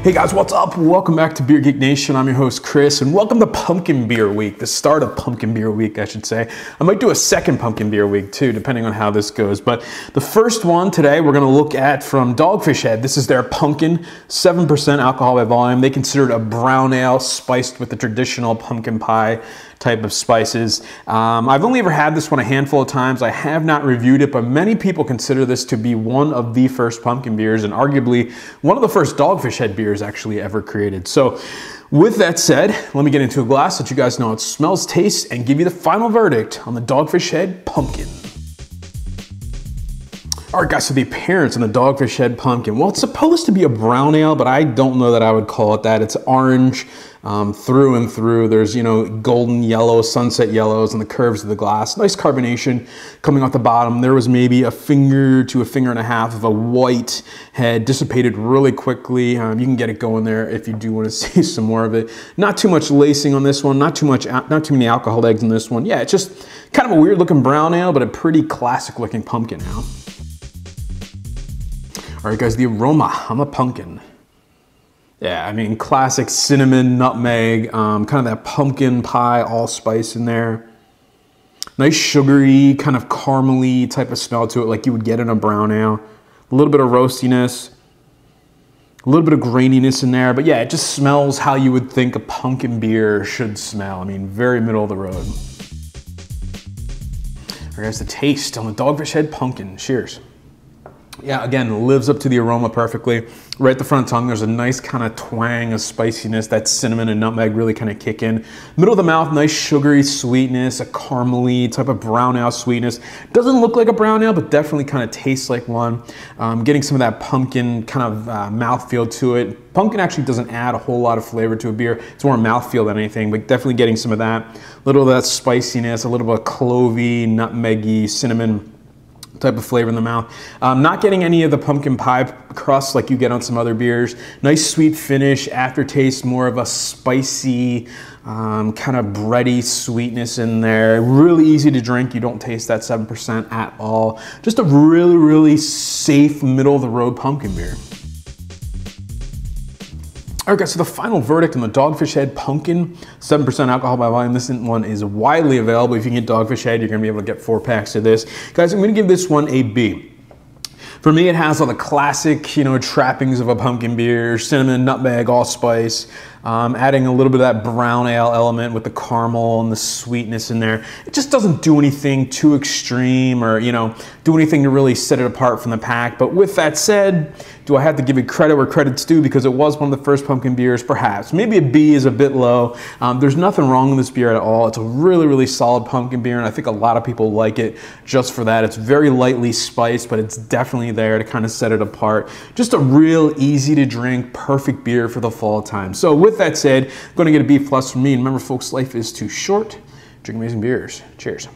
Hey guys, what's up? Welcome back to Beer Geek Nation. I'm your host Chris, and welcome to Pumpkin Beer Week, the start of Pumpkin Beer Week, I should say. I might do a second Pumpkin Beer Week too, depending on how this goes. But the first one today we're gonna look at from Dogfish Head. This is their Punkin, 7% alcohol by volume. They consider it a brown ale spiced with the traditional pumpkin pie type of spices. I've only ever had this one a handful of times. I have not reviewed it, but many people consider this to be one of the first pumpkin beers and arguably one of the first Dogfish Head beers actually ever created. So with that said, let me get into a glass so that you guys know how it smells, tastes, and give you the final verdict on the Dogfish Head Punkin. All right guys, so the appearance on the Dogfish Head Punkin. Well, it's supposed to be a brown ale, but I don't know that I would call it that. It's orange through and through. There's, you know, golden yellow, sunset yellows on the curves of the glass. Nice carbonation coming off the bottom. There was maybe a finger to a finger and a half of a white head, dissipated really quickly. You can get it going there if you do want to see some more of it. Not too much lacing on this one. Not too many alcohol eggs in this one. Yeah, it's just kind of a weird looking brown ale, but a pretty classic looking pumpkin ale. All right guys, the aroma on the pumpkin. Yeah, I mean, classic cinnamon, nutmeg, kind of that pumpkin pie allspice in there. Nice sugary, kind of caramely type of smell to it like you would get in a brown ale. A little bit of roastiness, a little bit of graininess in there, but yeah, it just smells how you would think a pumpkin beer should smell. I mean, very middle of the road. All right guys, the taste on the Dogfish Head Punkin. Cheers. Yeah, again, lives up to the aroma perfectly. Right at the front tongue, there's a nice kind of twang of spiciness. That cinnamon and nutmeg really kind of kick in. Middle of the mouth, nice sugary sweetness, a caramely type of brown ale sweetness. Doesn't look like a brown ale, but definitely kind of tastes like one. Getting some of that pumpkin kind of mouthfeel to it. Pumpkin actually doesn't add a whole lot of flavor to a beer. It's more mouthfeel than anything, but definitely getting some of that. A little of that spiciness, a little bit of clovey, nutmeggy, cinnamon type of flavor in the mouth. Not getting any of the pumpkin pie crust like you get on some other beers. Nice sweet finish, aftertaste, more of a spicy, kind of bready sweetness in there. Really easy to drink. You don't taste that 7% at all. Just a really, really safe, middle of the road pumpkin beer. All right guys, so the final verdict on the Dogfish Head Punkin, 7% alcohol by volume. This one is widely available. If you can get Dogfish Head, you're gonna be able to get 4 packs of this. Guys, I'm gonna give this one a B. For me, it has all the classic, you know, trappings of a pumpkin beer, cinnamon, nutmeg, allspice, adding a little bit of that brown ale element with the caramel and the sweetness in there. It just doesn't do anything too extreme or, you know, do anything to really set it apart from the pack. But with that said, do I have to give it credit where credit's due because it was one of the first pumpkin beers? Perhaps. Maybe a B is a bit low. There's nothing wrong with this beer at all. It's a really, really solid pumpkin beer, and I think a lot of people like it just for that. It's very lightly spiced, but it's definitely there to kind of set it apart. Just a real easy to drink, perfect beer for the fall time. So with that said, I'm going to get a B+ from me. And remember folks, life is too short. Drink amazing beers. Cheers.